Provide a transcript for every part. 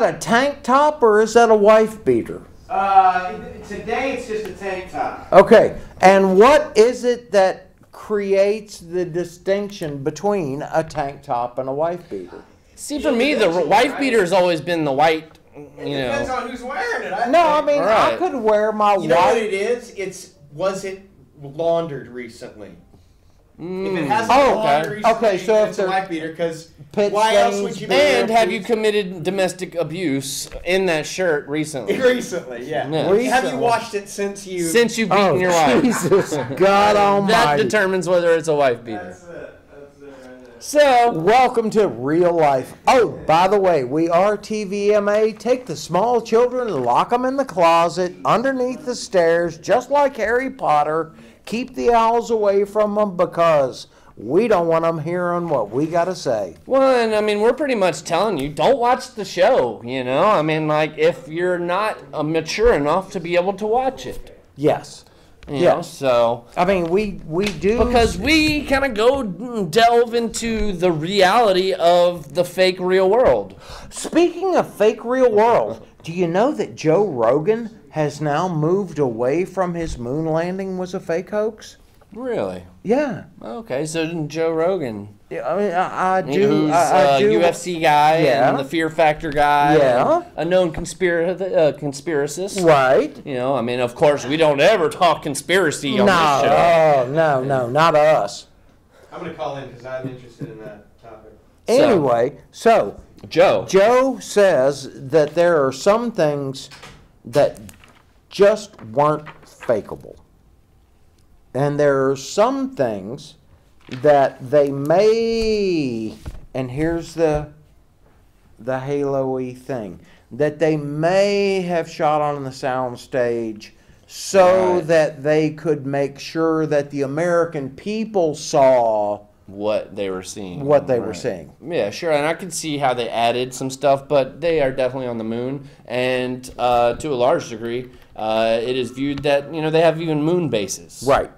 a tank top or is that a wife beater? Today it's just a tank top. Okay, and what is it that creates the distinction between a tank top and a wife beater? See, for me, the wife beater has always been the white, you know. Depends on who's wearing it. No, I mean, Right. I could wear my You know what white. it is? Was it laundered recently? If it hasn't Oh, been laundered okay. recently, Okay, so then if it's a they're wife beater, because pit why else stains, would you be And wearing have you boots? committed domestic abuse in that shirt recently? Recently, yeah. Yeah. Have Recently. you washed it since you... Since you've beaten Oh, your wife. Jesus, God That Almighty! determines whether it's a wife beater. That's it. That's it right there. So, Welcome to real life. Oh, by the way, we are TVMA. Take the small children and lock them in the closet underneath the stairs, just like Harry Potter. Keep the owls away from them because we don't want them hearing what we got to say. well, and I mean, we're pretty much telling you, don't watch the show, you know? I mean, like, if you're not mature enough to be able to watch it. Yes. You know, Yes. so... I mean, we do. Because we kind of go delve into the reality of the fake real world. Speaking of fake real world, do you know that Joe Rogan has now moved away from his moon landing was a fake hoax? Really? Yeah. Okay, so Joe Rogan, Yeah, I mean, I who's do. I a do. UFC guy Yeah. and the Fear Factor guy, Yeah. and a known conspiracist. Right. You know, I mean, of course, we don't ever talk conspiracy on this No, show. no, not us. I'm going to call in because I'm interested in that topic. Anyway, so Joe. Joe says that there are some things that just weren't fakeable. And there are some things that they may, and here's the halo-y thing, that they may have shot on the sound stage so Right. that they could make sure that the American people saw What they were seeing. what they were Right. seeing. Yeah, sure, and I could see how they added some stuff, but they are definitely on the moon, and to a large degree, it is viewed that, you know, they have even moon bases. Right.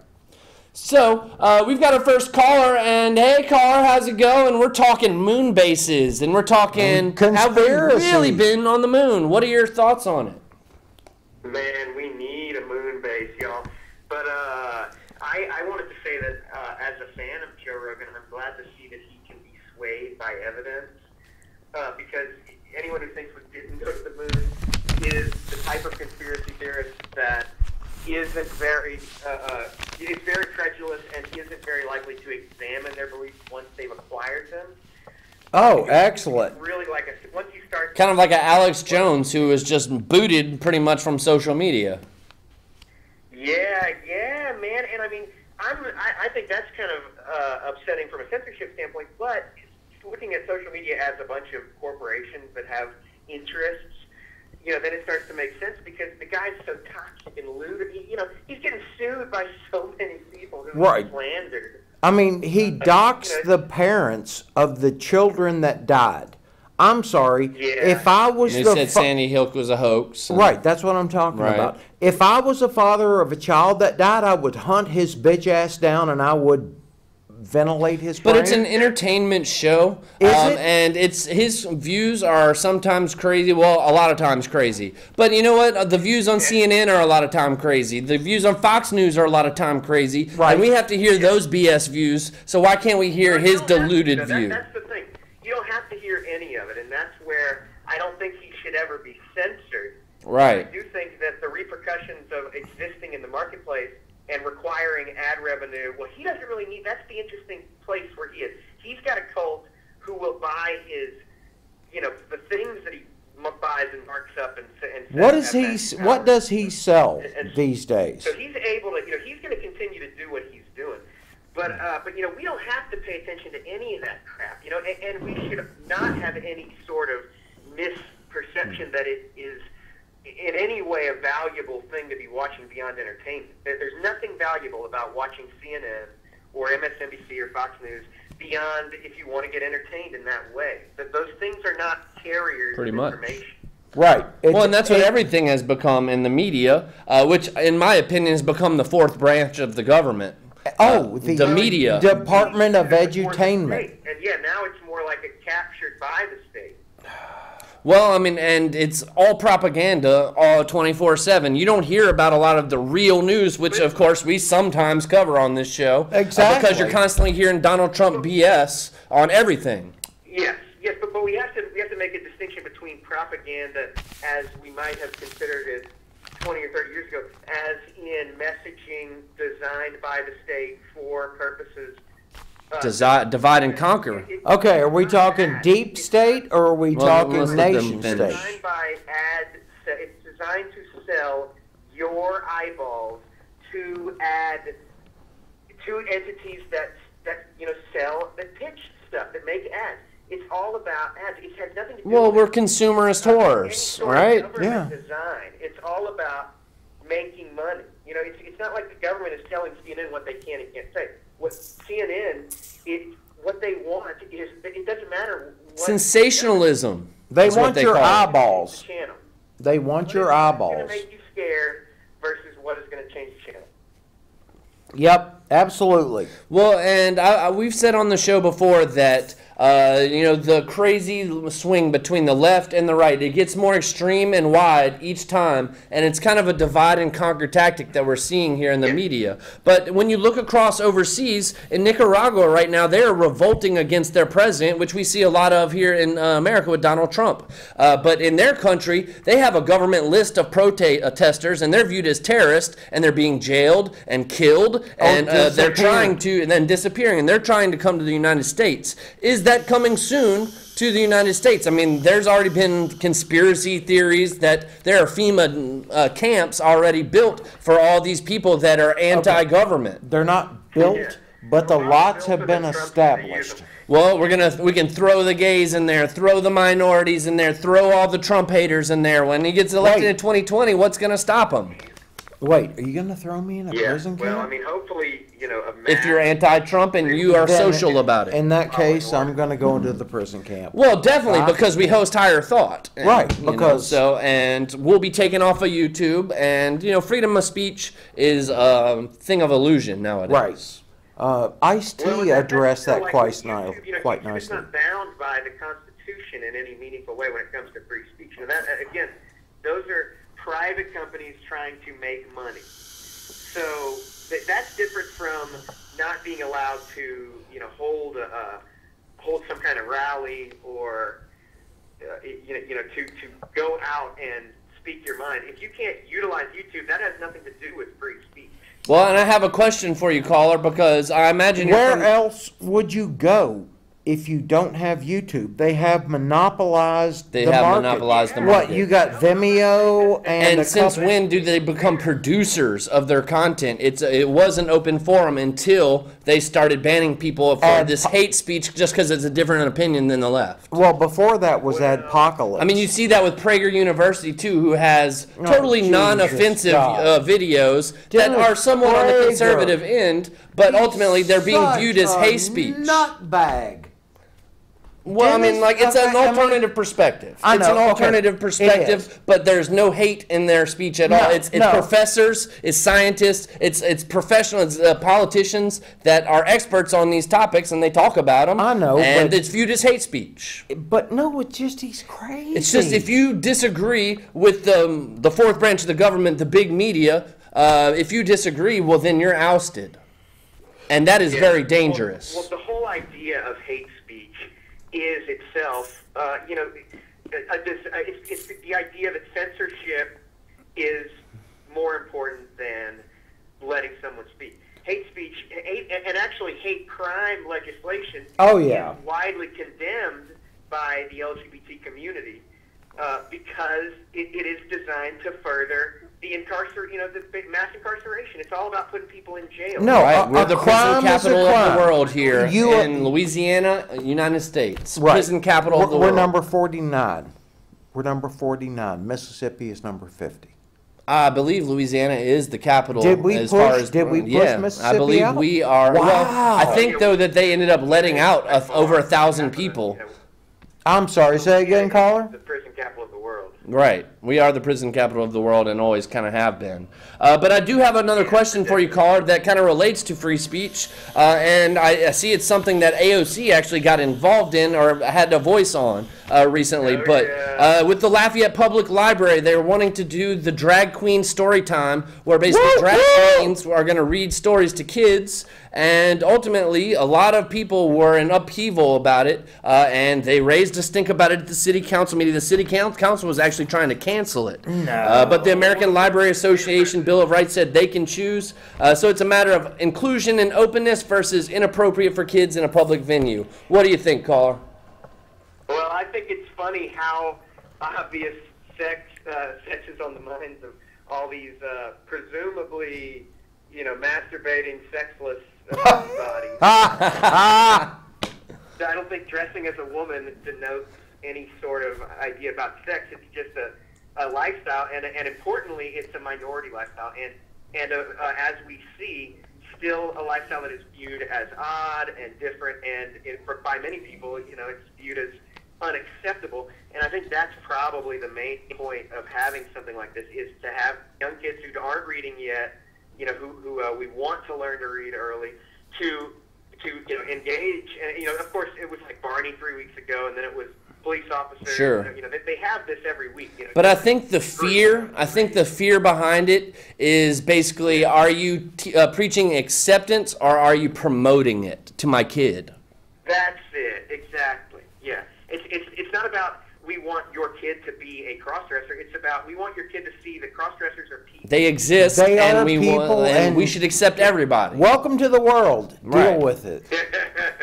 So, we've got our first caller, and hey, caller, how's it going? We're talking moon bases, and we're talking, have we conspiracy. really been on the moon? What are your thoughts on it? Man, we need a moon base, y'all. But I wanted to say that as a fan of Joe Rogan, I'm glad to see that he can be swayed by evidence. Because anyone who thinks we didn't go to the moon is the type of conspiracy theorist that isn't very, is very credulous and isn't very likely to examine their beliefs once they've acquired them. Oh, excellent. Really, like once you start... Kind of like a Alex Jones, who was just booted pretty much from social media. Yeah, man. And I mean, I think that's kind of upsetting from a censorship standpoint, but looking at social media as a bunch of corporations that have interests, you know, then it starts to make sense because the guy's so toxic and lewd. You know, he's getting sued by so many people who Right. slandered. I mean, he doxed the parents of the children that died. I'm sorry. Yeah. If I was They the said Sandy Hook was a hoax. and- right, that's what I'm talking Right. about. If I was a father of a child that died, I would hunt his bitch ass down and I would ventilate his But brain. it's an entertainment show, Is it? and his views are sometimes crazy. Well, a lot of times crazy. But you know what? The views on CNN are a lot of time crazy. The views on Fox News are a lot of time crazy. Right. And we have to hear those BS views. So why can't we hear his You don't have diluted to. view? That's the thing. You don't have to hear any of it, and that's where I don't think he should ever be censored. Right. I do think that the repercussions of existing in the marketplace and requiring ad revenue, well, he doesn't really need, that's the interesting place where he is. He's got a cult who will buy his, you know, the things that he buys and marks up and what says is have he? that What power. does he sell And- these days? So he's able to, you know, he's going to continue to do what he's doing. But you know, we don't have to pay attention to any of that crap, you know, and we should not have any sort of misperception that it is in any way a valuable thing to be watching beyond entertainment. There's nothing valuable about watching CNN or MSNBC or Fox News beyond if you want to get entertained in that way. That those things are not carriers Pretty of much. information. Right. Well, and that's what everything has become in the media, which, in my opinion, has become the fourth branch of the government. Oh, the media. Department of It's more the Edutainment. state. And yeah, now it's more like it's captured by the state. Well, I mean, and it's all propaganda, all 24/7. You don't hear about a lot of the real news, which of course we sometimes cover on this show. Exactly. Because you're constantly hearing Donald Trump BS on everything. Yes, but we have to make a distinction between propaganda, as we might have considered it 20 or 30 years ago, as in messaging designed by the state for purposes. Divide and conquer. Okay, are we talking deep state or are we Well, talking let's let them nation finish. state? Designed by it's designed to sell your eyeballs to entities that sell, that pitch stuff, that make ads. It's all about ads. It has nothing to do Well, with we're consumerist any whores, sort of right? government Yeah. design. It's all about making money. It's not like the government is telling CNN what they can and can't say. What CNN, what they want is, it doesn't matter what Sensationalism. They is what want they your call it. eyeballs. the channel. They want your What is eyeballs. going to make you scared versus what is going to change the channel? Yep, absolutely. Well, and we've said on the show before that the crazy swing between the left and the right, it gets more extreme and wide each time, and it's kind of a divide and conquer tactic that we're seeing here in the media. But when you look across overseas, in Nicaragua right now, they're revolting against their president, which we see a lot of here in America with Donald Trump. But in their country, they have a government list of protesters, and they're viewed as terrorists, and they're being jailed and killed, and they're trying to, and then disappearing, and they're trying to come to the United States. Is that coming soon to the United States? I mean, there's already been conspiracy theories that there are FEMA camps already built for all these people that are anti-government. They're not built, but the lots have been established. Well, we can throw the gays in there, throw the minorities in there, throw all the Trump haters in there. When he gets elected in 2020, what's going to stop him? Wait, are you going to throw me in a prison camp? Well, I mean, hopefully, If you're anti-Trump and you are Then social about it. In that case, I'm going to go into the prison camp. Well, definitely, because we host Higher Thought. Right, You know, because- and we'll be taken off of YouTube, and, freedom of speech is a thing of illusion nowadays. Right. Ice-T addressed that quite YouTube's nicely. not bound by the Constitution in any meaningful way when it comes to free speech. And that, again, those are private companies trying to make money. So that's different from not being allowed to, hold some kind of rally or, to go out and speak your mind. If you can't utilize YouTube, that has nothing to do with free speech. Well, and I have a question for you, caller, because I imagine you're Where from- else would you go if you don't have YouTube? They have monopolized the market. What, market. you got Vimeo and And a since couple- when do they become producers of their content? It was an open forum until they started banning people for this hate speech just because it's a different opinion than the left. Well, before that was Adpocalypse. I mean, you see that with Prager University, too, who has totally Jesus non-offensive God. videos that Dennis are somewhat on the Prager. conservative end, but ultimately they're being Such viewed as a hate speech. nutbag. Well, I mean, Dennis, like, it's an I mean, alternative perspective. I It's know, an okay. alternative It perspective, is. but there's no hate in their speech at No, all. It's no. professors, it's scientists, it's professionals, politicians that are experts on these topics, and they talk about them. I know, and but- it's viewed as hate speech. But no, it's just he's crazy. It's just if you disagree with the fourth branch of the government, the big media, if you disagree, well, then you're ousted. And that is very dangerous. Well, the whole idea of hate speech is itself, it's the idea that censorship is more important than letting someone speak. Hate speech, and actually hate crime legislation Oh, yeah. is widely condemned by the LGBT community because it is designed to further the mass incarceration. It's all about putting people in jail. No, Right, we're the crime prison is a capital of crime. the world here You- in Louisiana, United States. Right. Prison capital of the We're world. number 49. We're number 49. Mississippi is number 50. I believe Louisiana is the capital. Did we as push- far as, did we push yeah, Mississippi I believe out? we are. Well, Wow. I think though that they ended up letting out over 1,000 people. I'm sorry, say again, caller? The prison capital of the world. Right. We are the prison capital of the world and always kind of have been. But I do have another question for you, caller, that kind of relates to free speech. And I see it's something that AOC actually got involved in or had a voice on recently. With the Lafayette Public Library, they're wanting to do the drag queen story time, where basically drag queens are going to read stories to kids. And ultimately, a lot of people were in upheaval about it, and they raised a stink about it at the city council meeting. The city council was actually trying to cancel it. No. But the American Library Association Bill of Rights said they can choose. So it's a matter of inclusion and openness versus inappropriate for kids in a public venue. What do you think, caller? Well, I think it's funny how obvious sex is on the minds of all these presumably, masturbating, sexless bodies. I don't think dressing as a woman denotes any sort of idea about sex. It's just a lifestyle, and importantly, it's a minority lifestyle, and as we see, still a lifestyle that is viewed as odd and different, and by many people, it's viewed as unacceptable. And I think that's probably the main point of having something like this, is to have young kids who aren't reading yet, who we want to learn to read early, to engage. And of course, it was like Barney 3 weeks ago, and then it was police officers. Sure. They have this every week. But I think the fear behind it is basically: are you preaching acceptance, or are you promoting it to my kid? That's it. Exactly. Yeah. It's not about we want your kid to be a crossdresser. It's about we want your kid to see that crossdressers are people. They exist, and we should accept everybody. Welcome to the world. Deal with it.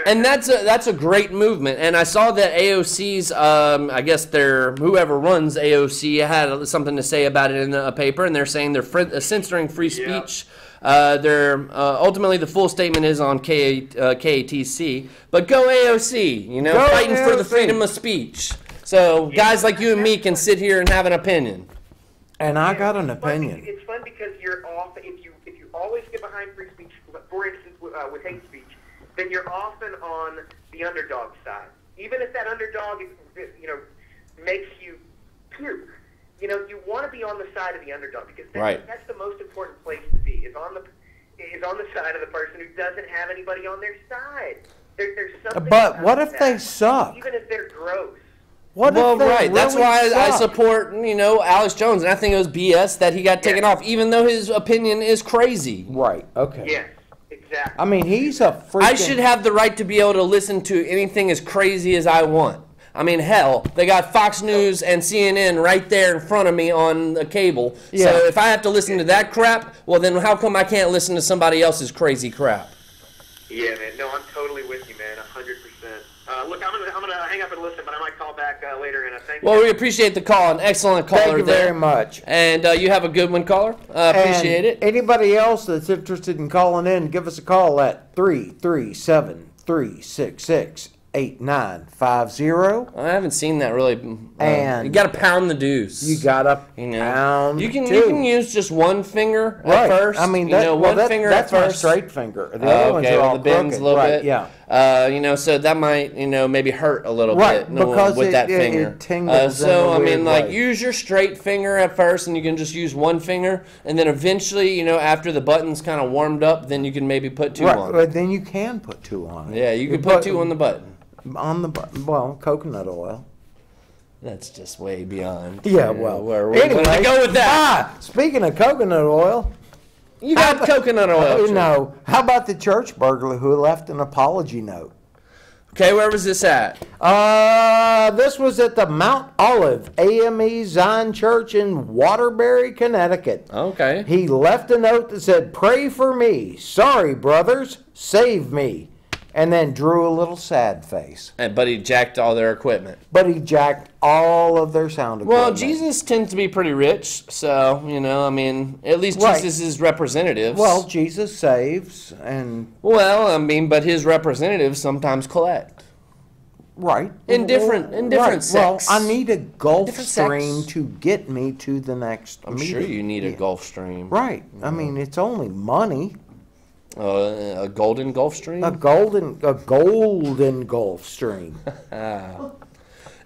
And that's a great movement. And I saw that AOC's, I guess whoever runs AOC had something to say about it in a paper, and they're saying they're censoring free speech. They're ultimately, the full statement is on KATC. But go AOC, Go fighting AOC. for the freedom of speech. So guys like you and me can sit here and have an opinion. And I got an opinion. It's fun because you're off. If you always get behind free speech, for instance, with hate speech, then you're often on the underdog side. Even if that underdog, makes you puke. You want to be on the side of the underdog, because that's the most important place to be. Is on the side of the person who doesn't have anybody on their side. There's something. But what if that, they suck? Even if they're gross. That's why I support, Alex Jones, and I think it was BS that he got taken off, even though his opinion is crazy. Right. Okay. Yes, exactly. I mean, he's a freaking... I should have the right to be able to listen to anything as crazy as I want. I mean, hell, they got Fox News and CNN right there in front of me on the cable. Yeah. So if I have to listen to that crap, well, then how come I can't listen to somebody else's crazy crap? Yeah, man. No, I'm totally with you, man. 100%. Look, I'm gonna hang up and listen, but I might call back later. And thank you. Well, we appreciate the call. An excellent caller. Thank you very much. And you have a good one, caller. Appreciate it. Anybody else that's interested in calling in, give us a call at 337-366-8950. I haven't seen that really. And you got to pound the deuce. You got to pound. You can use just one finger at first. I mean, one finger at first. That's my straight finger. The other ones are all the bends crooked. a little bit. Yeah. So that might maybe hurt a little right, bit because with that finger. It tingles so in a weird way. use your straight finger at first, and you can just use one finger, and then eventually, after the button's kind of warmed up, then you can maybe put two on. Right, then you can put two on it. Yeah, you can put two on the button. On the button, well, coconut oil. That's just way beyond. Yeah, well, where we're going to go with that. Speaking of coconut oil, you got coconut oil. No, how about the church burglar who left an apology note? Okay, where was this at? This was at the Mount Olive AME Zion Church in Waterbury, Connecticut. Okay. He left a note that said, "Pray for me. Sorry, brothers. Save me." And then drew a little sad face. But he jacked all their equipment. But he jacked all of their sound equipment. Well, Jesus tends to be pretty rich, so, at least Jesus is representatives. Well, Jesus saves, and... Well, but his representatives sometimes collect. Right. In different sects. Well, I need a Gulf Stream to get me to the next meeting. I'm sure you need a Gulf Stream. Right. I mean, it's only money. A golden Gulf Stream? A golden Gulf Stream.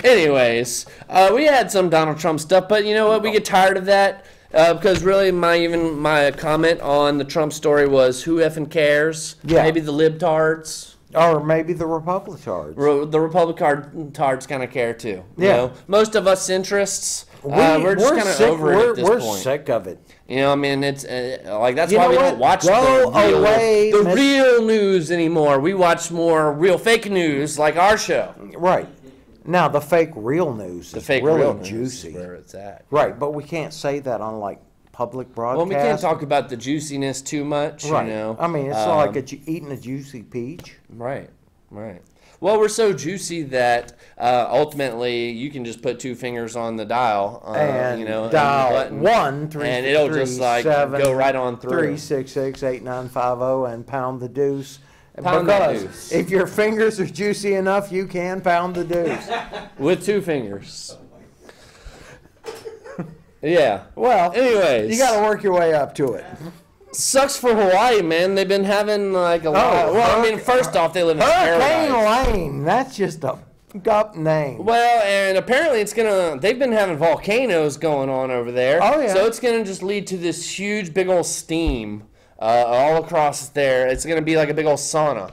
Anyways, we had some Donald Trump stuff, but you know what? We get tired of that because really, my comment on the Trump story was who effing cares? Yeah. Maybe the libtards. Or maybe the Republicans. The Republicards kind of care too. You Yeah. know? Most of us centrists, we're just kind of over it at this We're point. sick of it. You know, I mean, it's like that's You why know we what? don't watch Go away, the Miss- real news anymore. We watch more real fake news, like our show. Right. Now, the fake real news The is fake really real news juicy. is where it's at. Right, but we can't say that on, like, public broadcast. Well, we can't talk about the juiciness too much. Right. You know, I mean, it's like eating a juicy peach. Right. Well, we're so juicy that ultimately you can just put two fingers on the dial, And you know, and dial the button, 1-3-3-7 and it'll just like go right on through. 366-8950 and pound the deuce. Pound that because deuce. if your fingers are juicy enough, you can pound the deuce. With two fingers. Yeah. Well, Anyways, you got to work your way up to it. sucks for Hawaii, man. They've been having like a lot. Well, I mean, first off, they live in Hurricane paradise. Lane. That's just a up name. Well, and apparently they've been having volcanoes going on over there. Oh, yeah. So it's gonna just lead to this huge, big old steam all across there. It's gonna be like a big old sauna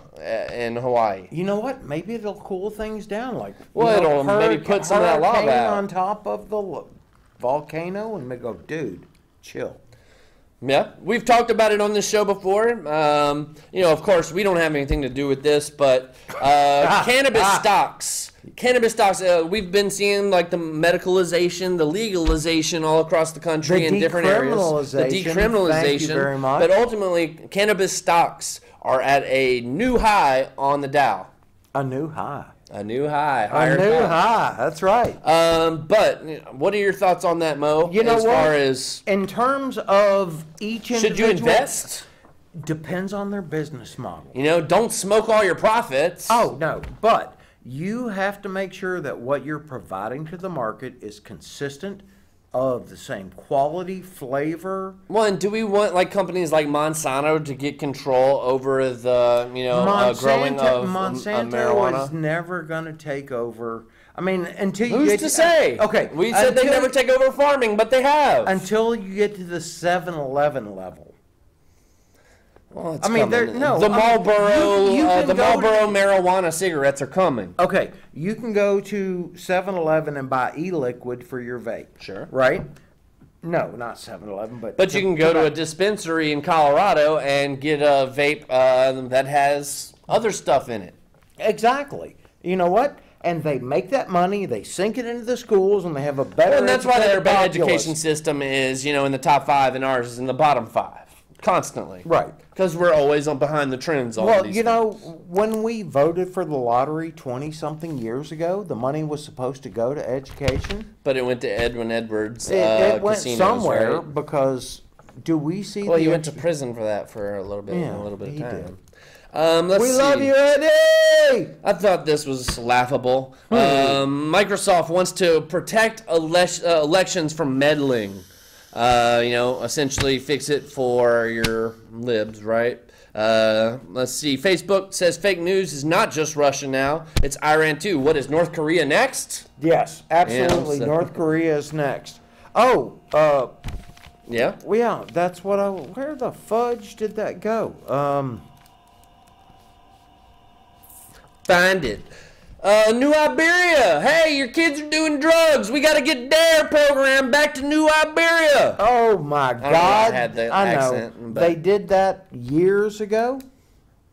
in Hawaii. You know what? Maybe it'll cool things down. Like, Well, you know, it'll maybe put some of that lava hurricane out. on top of the volcano, and they go, dude, chill. Yeah, we've talked about it on this show before. You know, of course, we don't have anything to do with this, but cannabis stocks. Cannabis stocks. We've been seeing like the medicalization, the legalization all across the country The in different areas. The decriminalization. decriminalization. Thank you very much. But ultimately, cannabis stocks are at a new high on the Dow. A new high. A new high. A Higher new Dow. high. That's right. But what are your thoughts on that, Mo? You know as what? far as In terms of each individual, should you invest? Depends on their business model. You know, don't smoke all your profits. Oh, no. But you have to make sure that what you're providing to the market is consistent, of the same quality, flavor. Well, and do we want like companies like Monsanto to get control over the growing of Monsanto marijuana? is never going to take over. I mean, until you Who's get to say? Okay, we said they until- never take over farming, but they have. until you get to the 7-Eleven level. Well, it's I mean, coming. there- no, the I mean, Marlboro, you can the go to- Marlboro marijuana cigarettes are coming. Okay, you can go to 7-Eleven and buy e-liquid for your vape. Sure. Right? No, not 7-Eleven, but... But you can go to a dispensary in Colorado and get a vape that has other stuff in it. Exactly. You know what? And they make that money, they sink it into the schools, and they have a better... Well, and that's why their educated populace. education system is, in the top 5, and ours is in the bottom 5. Constantly. Right. Because we're always on behind the trends on Well, these you know, when we voted for the lottery 20-something years ago, the money was supposed to go to education. But it went to Edwin Edwards It went casinos, somewhere right? because do we see Well, the he went to prison for that for a little bit, Yeah, a little bit of he time. did. Let's We see. love you, Eddie! I thought this was laughable. Microsoft wants to protect elections from meddling. Essentially fix it for your libs, right? Let's see. Facebook says fake news is not just Russia now; it's Iran too. What is North Korea next? Yes, absolutely. so- North Korea is next. Oh, Yeah. well, yeah, that's what where the fudge did that go? Find it. New Iberia. Hey, your kids are doing drugs. We got to get DARE program back to New Iberia. Oh my know God! I had that I know. accent, but- They did that years ago,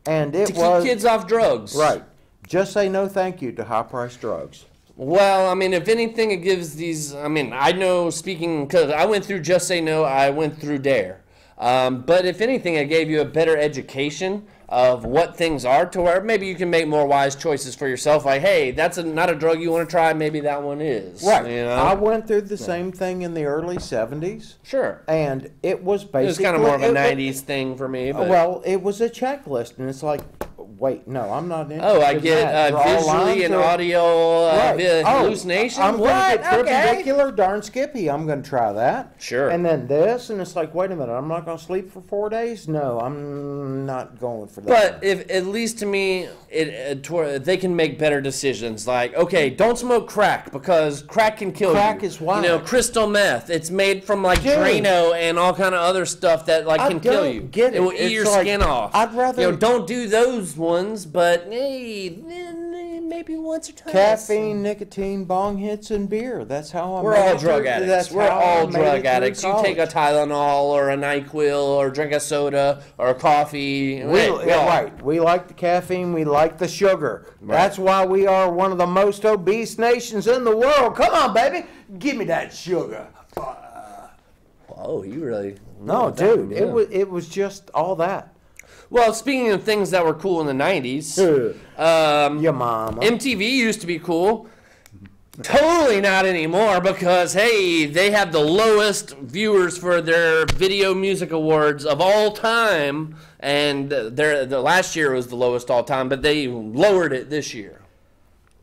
and it To was keep kids off drugs. right. Just say no, thank you to high-priced drugs. Well, I mean, if anything, it gives these. I mean, I know speaking because I went through Just Say No. I went through DARE. But if anything, it gave you a better education of what things are to where maybe you can make more wise choices for yourself. Like, hey, that's not a drug you want to try. Maybe that one is. Right. You know? I went through the same thing in the early 70s, Sure. and it was basically... It was kind of more of a 90s thing for me. But. Well, it was a checklist, and it's like, wait, no, I'm not interested Oh, I in get that. Draw visually lines and or- audio Right. hallucination. I'm going to What? get Okay. perpendicular, darn Skippy. I'm going to try that. Sure. And then this, and it's like, wait a minute, I'm not going to sleep for 4 days? No, I'm not going for that. But if at least to me, they can make better decisions. Like, okay, don't smoke crack because crack can kill you. Crack is wild. You know, crystal meth. It's made from like Dude. Drano and all kind of other stuff that like I can kill don't you. get it. will eat It's your like, skin off. I'd rather- you know, don't do those ones, but hey, maybe once or twice. Caffeine, nicotine, bong hits, and beer. That's how I'm. We're all drug addicts. We're all drug addicts. You take a Tylenol or a NyQuil or drink a soda or a coffee. Right. We like the caffeine. We like the sugar. Right. That's why we are one of the most obese nations in the world. Come on, baby. Give me that sugar. Oh, you really? No, dude. It was just all that. Well, speaking of things that were cool in the 90s, Your mama. MTV used to be cool. Totally not anymore because, hey, they have the lowest viewers for their Video Music Awards of all time. And the last year was the lowest all time, but they lowered it this year.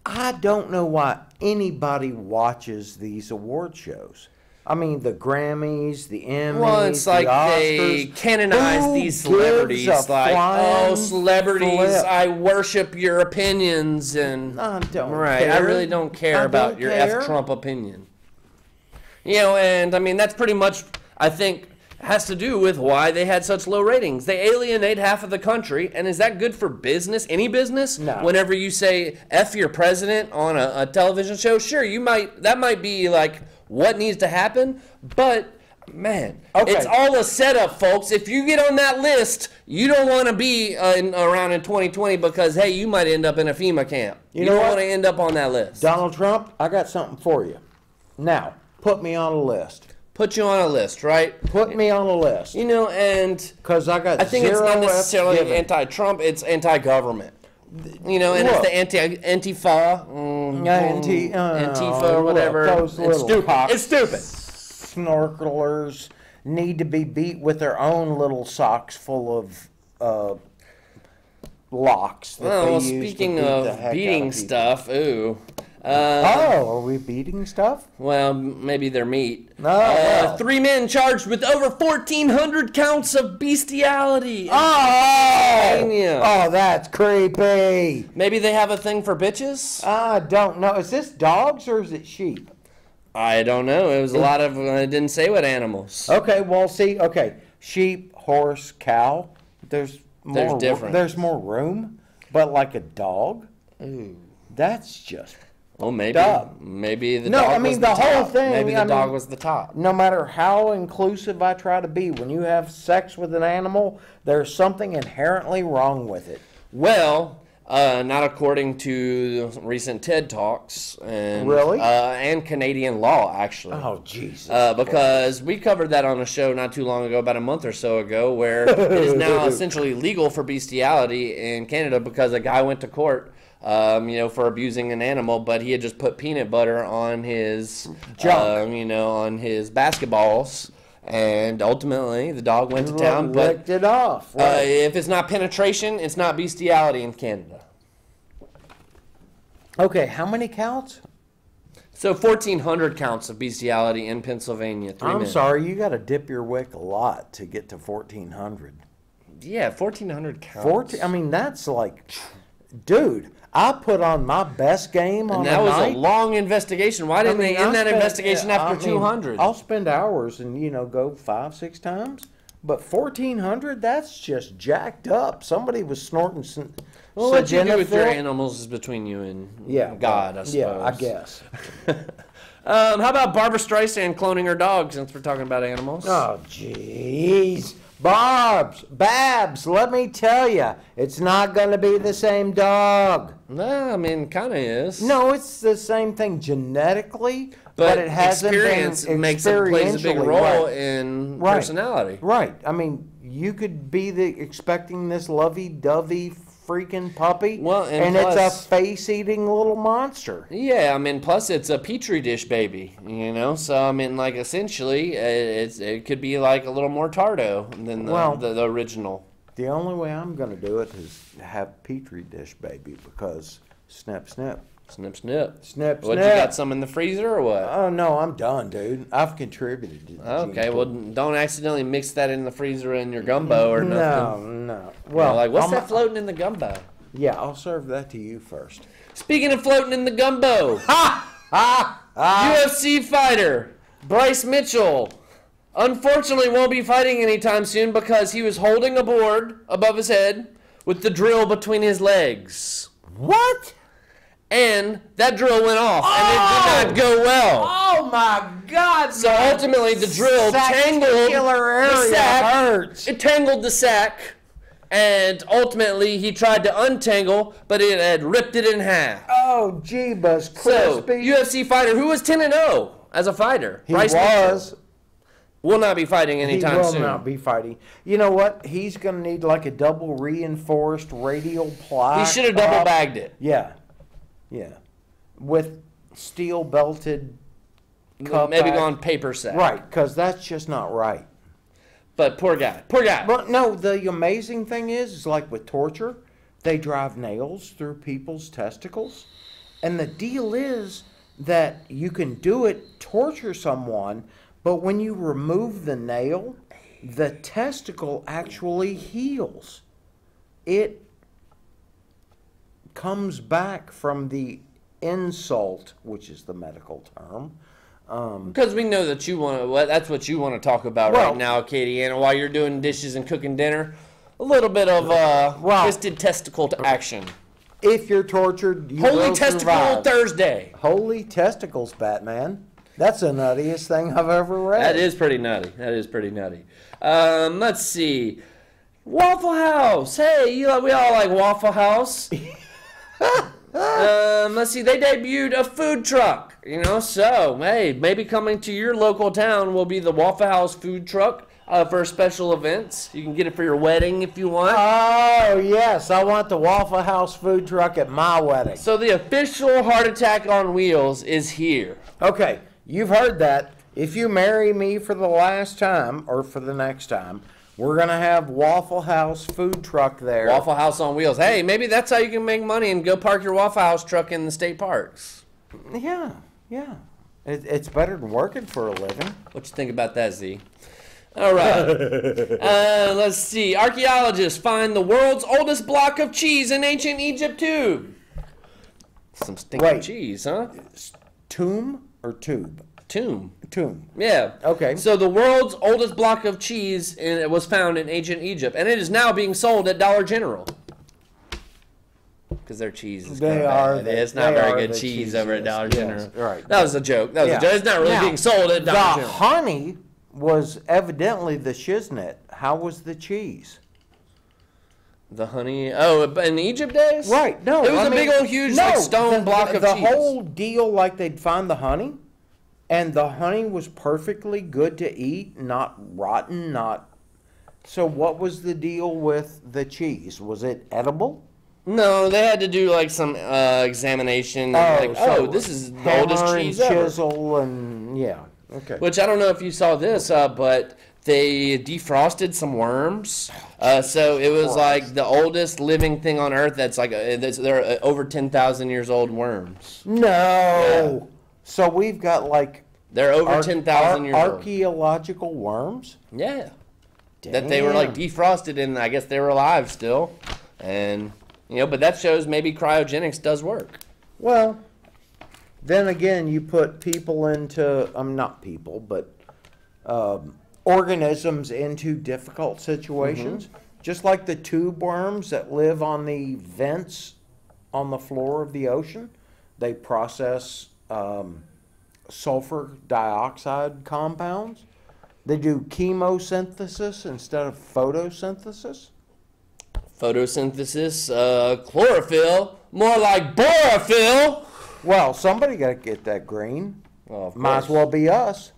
I don't know why anybody watches these award shows. I mean, the Grammys, the Emmys, Well, it's like the Oscars. they canonize Who these gives celebrities. a Like, flying oh, celebrities, flip? I worship your opinions. And I don't right, care. I really don't care I about don't your care. F Trump opinion. You know, and I mean, that's pretty much, I think, has to do with why they had such low ratings. They alienate half of the country, and is that good for business? Any business? No. Whenever you say F your president on a television show, sure, that might be like what needs to happen, but man, Okay. it's all a setup, folks. If you get on that list, you don't want to be around in 2020 because, hey, you might end up in a FEMA camp. You know don't what? want to end up on that list. Donald Trump, I got something for you. Now, put me on a list. Put you on a list, right? Put me on a list. You know, and Because I got I think it's zero not F's necessarily given. anti-Trump, it's anti-government. You know, and Look. it's the Antifa, Antifa or look, whatever. those It's little stupid. cocks. It's stupid. Snorkelers need to be beat with their own little socks full of locks. That Oh, they well, use to speaking beat the of heck out beating of people. stuff, ooh. Oh, are we beating stuff? Well, maybe they're meat. No, well. 3 men charged with over 1,400 counts of bestiality. Oh, oh, that's creepy. Maybe they have a thing for bitches? I don't know. Is this dogs or is it sheep? I don't know. It was a lot of, it didn't say what animals. Okay, well, see, sheep, horse, cow. There's more. different. There's more room, but like a dog, that's just. Well, maybe. Dumb. Maybe the No, dog I mean, was the whole top. thing, Maybe I the dog mean- was the top. No matter how inclusive I try to be, when you have sex with an animal, there's something inherently wrong with it. Well, not according to recent TED Talks. And, Really? And Canadian law, actually. Oh, Jesus. Because we covered that on a show not too long ago, about a month or so ago, where it is now essentially legal for bestiality in Canada because a guy went to court, for abusing an animal, but he had just put peanut butter on his Junk. on his basketballs, and ultimately the dog went to town. But Licked it off. Right. if it's not penetration, it's not bestiality in Canada. Okay, how many counts? So 1,400 counts of bestiality in Pennsylvania. I'm sorry, you got to dip your wick a lot to get to 1,400. Yeah, 1,400 counts. 14. I mean, that's like, dude. I put on my best game on And that a was night. a long investigation. Why didn't they end that investigation after 200? I'll spend hours and go 5-6 times, but 1,400. That's just jacked up. Somebody was snorting some. Well, what you do with your sildenafil. animals is between you and Yeah, God, I suppose. Yeah, I guess. How about Barbara Streisand cloning her dog, since we're talking about animals? Oh, jeez. Babs, let me tell you, it's not going to be the same dog. No, I mean, kind of is. No, it's the same thing genetically, but it hasn't experience been plays a big experientially, role right. in Right. personality. Right. I mean, you could be expecting this lovey-dovey freaking puppy, Well, and it's plus- a face-eating little monster. Yeah, I mean, plus it's a petri dish baby, So I mean, like essentially, it could be like a little more tardo than the original. The only way I'm going to do it is have petri dish baby because snip, snip. Snip, snip. Snip, What, snip. you got some in the freezer or what? Oh, no, I'm done, dude. I've contributed to the Okay, gene well, pool. don't accidentally mix that in the freezer in your gumbo or nothing. No. Well, Well, like, what's I'm- that floating in the gumbo? Yeah, I'll serve that to you first. Speaking of floating in the gumbo, UFC fighter Bryce Mitchell unfortunately won't be fighting anytime soon because he was holding a board above his head with the drill between his legs. What? And that drill went off, and it did not go well. Oh my God! So ultimately, the drill tangled the sack. Hurts. It tangled the sack, and ultimately he tried to untangle, but it had ripped it in half. Oh, jeebus So, crispy. UFC fighter who was 10-0 as a fighter, He Bryce was. Mitchell, will not be fighting He anytime will soon. not be fighting. You know what? He's going to need like a double reinforced radial plaque. He should have double bagged it. Yeah. Yeah. With steel belted cup. Maybe back. gone paper sack. Right, because that's just not right. But poor guy. Poor guy. But no, the amazing thing is like with torture, they drive nails through people's testicles. And the deal is that you can do it, torture someone, but when you remove the nail, the testicle actually heals. It comes back from the insult, which is the medical term. Because we know that you want to, that's what you want to talk about Well- right now, Katie Ann, while you're doing dishes and cooking dinner. A little bit of Well- twisted testicle to action. If you're tortured, you Holy will Testicle survive. Thursday. Holy testicles, Batman. That's the nuttiest thing I've ever read. That is pretty nutty. That is pretty nutty. Let's see. Waffle House. Hey, we all like Waffle House. Let's see. They debuted a food truck. So hey, maybe coming to your local town will be the Waffle House food truck for special events. You can get it for your wedding if you want. Oh, yes. I want the Waffle House food truck at my wedding. So the official Heart Attack on Wheels is here. Okay, you've heard that. If you marry me for the last time, or for the next time, we're going to have Waffle House food truck there. Waffle House on Wheels. Hey, maybe that's how you can make money and go park your Waffle House truck in the state parks. Yeah, yeah. It's better than working for a living. What you think about that, Z? All right. Let's see. Archaeologists find the world's oldest block of cheese in ancient Egypt too. Some stinking Wait. cheese, huh? Tomb or tube? Tomb. Tomb. Yeah. Okay. So the world's oldest block of cheese was found in ancient Egypt, and it is now being sold at Dollar General. Because their cheese is They are bad. the- It's not they very are good the cheese cheese, over at yes, Dollar yes, General. right. That was a joke. That was a joke. It's not really Now, being sold at the Dollar General. honey was evidently the shiznit. How was the cheese? The honey. Oh, in the Egypt days? Right. No, It was I a mean, big old huge like stone block of the cheese. whole deal, like they'd find the honey, and the honey was perfectly good to eat, not rotten, not. So what was the deal with the cheese? Was it edible? No, they had to do like some examination. And so this is the hammer oldest and cheese ever. chisel and yeah. Okay. Which I don't know if you saw this, but they defrosted some worms. So it was like the oldest living thing on Earth. They're over 10,000 years old worms. No. Yeah. So we've got like They're over 10,000 years old. archaeological worms. Yeah. That they were like Damn. defrosted and I guess they were alive still. And but that shows maybe cryogenics does work. Well, then again, you put people into, not people, but organisms into difficult situations. Mm-hmm. Just like the tube worms that live on the vents on the floor of the ocean. They process sulfur dioxide compounds. They do chemosynthesis instead of photosynthesis. Photosynthesis, chlorophyll, more like borophyll. Well, somebody got to get that green. Well, of Might as course. well be us.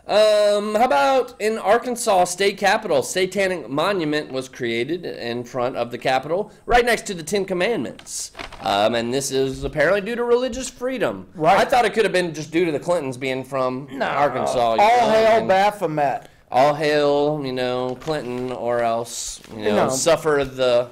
How about in Arkansas state capitol, Satanic Monument was created in front of the Capitol, right next to the Ten Commandments. And this is apparently due to religious freedom. Right. I thought it could have been just due to the Clintons being from Arkansas. All hail and Baphomet. all hail, Clinton, or else, No. suffer the,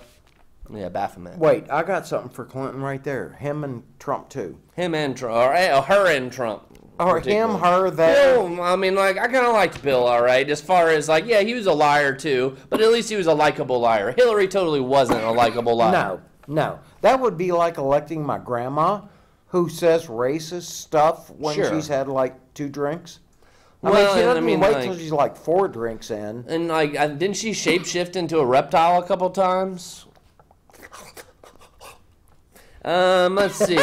Baphomet. Wait, I got something for Clinton right there. Him and Trump too. Him and Trump, or her and Trump. Or him, particularly. her, they. Bill, I mean, like, I kind of liked Bill, all right, as far as, like, yeah, he was a liar, too, but at least he was a likable liar. Hillary totally wasn't a likable liar. No, no. That would be like electing my grandma, who says racist stuff when Sure. she's had like 2 drinks. Well, I mean, she and I doesn't mean, wait like- till she's like 4 drinks in. And, like, didn't she shapeshift into a reptile a couple times? Let's see.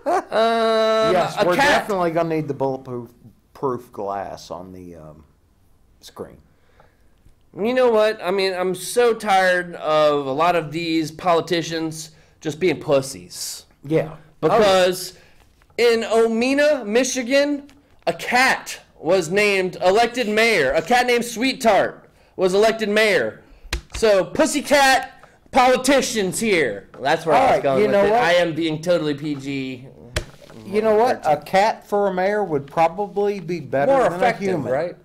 Yes, a we're cat. definitely gonna need the bulletproof glass on the screen. You know what? I mean, I'm so tired of a lot of these politicians just being pussies. Yeah. Because in Omena, Michigan, a cat was elected mayor. A cat named Sweet Tart was elected mayor. So, pussycat politicians here. That's where I was Alright, going you with know it. what? I am being totally PG. You know what? A cat for a mayor would probably be better More than effective, a human. right?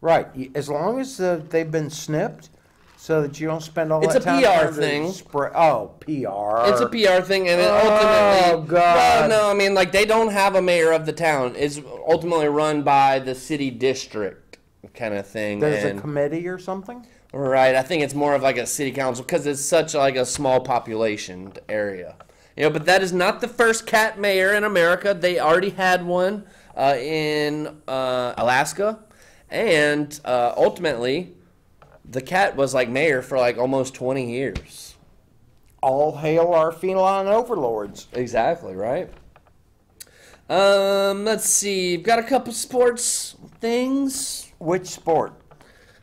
Right. As long as they've been snipped, so that you don't spend all It's that a time PR trying to thing. Oh, PR. It's a PR thing, and it Oh, ultimately. God. Well, no, I mean, like, they don't have a mayor of the town. It's ultimately run by the city district kind of thing. There's and, a committee or something? Right, I think it's more of like a city council because it's such like a small population area. You know, but that is not the first cat mayor in America. They already had one in Alaska, and ultimately, the cat was like mayor for like almost 20 years. All hail our feline overlords. Exactly, right? Let's see. Got a couple sports things. Which sport?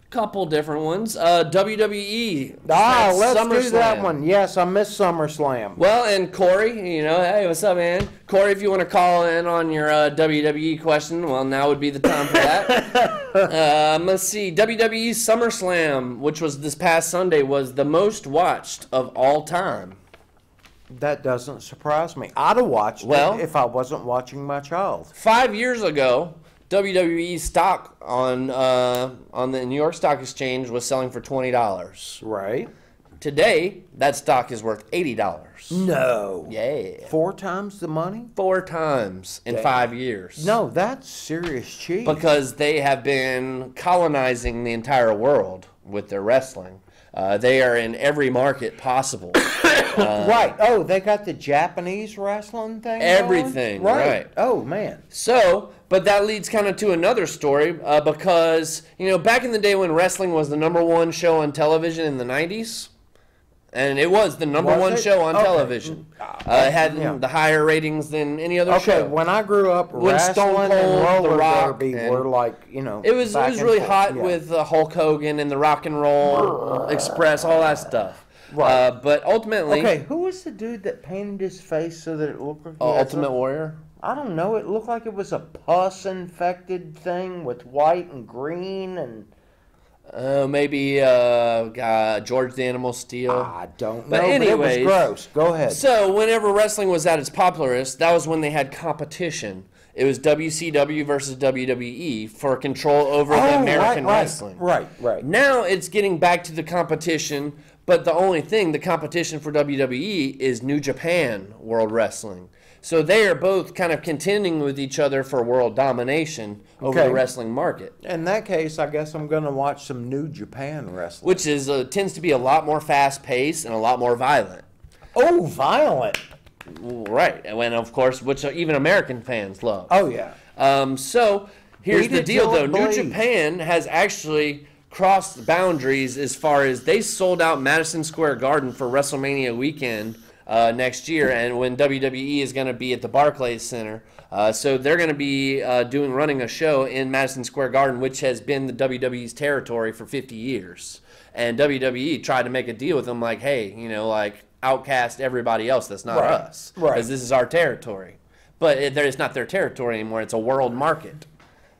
Couple different ones. WWE. Ah, That's let's do that SummerSlam. one. Yes, I missed SummerSlam. Well, and Corey, you know, hey, what's up, man? Corey, if you want to call in on your WWE question, well, now would be the time for that. Let's see. WWE SummerSlam, which was this past Sunday, was the most watched of all time. That doesn't surprise me. I'd have watched Well- it if I wasn't watching my child. 5 years ago, WWE stock on the New York Stock Exchange was selling for $20. Right? Today, that stock is worth $80. No. Yeah. 4 times the money? 4 times in 5 years. No, that's serious cheap. Because they have been colonizing the entire world with their wrestling. They are in every market possible. Right. Oh, they got the Japanese wrestling thing? Everything, going? right. Oh, man. So, but that leads kind of to another story because, you know, back in the day when wrestling was the #1 show on television in the 90s, and it was the number Was one it? show on Okay. television. It had Yeah. the higher ratings than any other Okay, show. when I grew up, When Stone wrestling Cold, and The roller Rock, derby and- were like, you know, It was back and really forth. hot Yeah. with Hulk Hogan and the Rock and Roll Express, all that stuff. Right. But ultimately, Okay, who was the dude that painted his face so that it looked like he had Ultimate some- Warrior. I don't know. It looked like it was a pus-infected thing with white and green and Maybe George the Animal Steel. I don't But know. anyways, it was gross. Go ahead. So whenever wrestling was at its popularest, that was when they had competition. It was WCW versus WWE for control over the American wrestling. Right. Now it's getting back to the competition, but the only thing, the competition for WWE is New Japan World Wrestling. So they are both kind of contending with each other for world domination over Okay. the wrestling market, In that case, I guess I'm going to watch some New Japan wrestling. which is tends to be a lot more fast-paced and a lot more violent. Oh, violent. Right, and of course, which even American fans love. Oh, yeah. So here's Beat the it deal, till though. it New bleeds. Japan has actually crossed boundaries as far as they sold out Madison Square Garden for WrestleMania weekend next year, and when WWE is going to be at the Barclays Center. So they're going to be running a show in Madison Square Garden, which has been the WWE's territory for 50 years. And WWE tried to make a deal with them, like, hey, you know, like, outcast everybody else that's not Right, us. right. Because this is our territory. But it's not their territory anymore. It's a world market.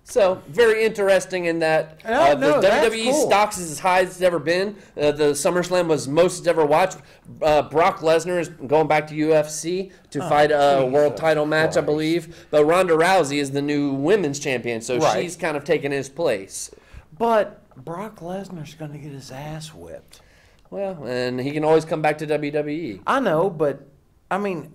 So, very interesting in that No, the that's WWE cool. stocks is as high as it's ever been. The SummerSlam was most it's ever watched. Brock Lesnar is going back to UFC to fight a world Jesus title match, I Christ. believe. But Ronda Rousey is the new women's champion, so Right. she's kind of taken his place. But Brock Lesnar's going to get his ass whipped. Well, and he can always come back to WWE. I know, but, I mean,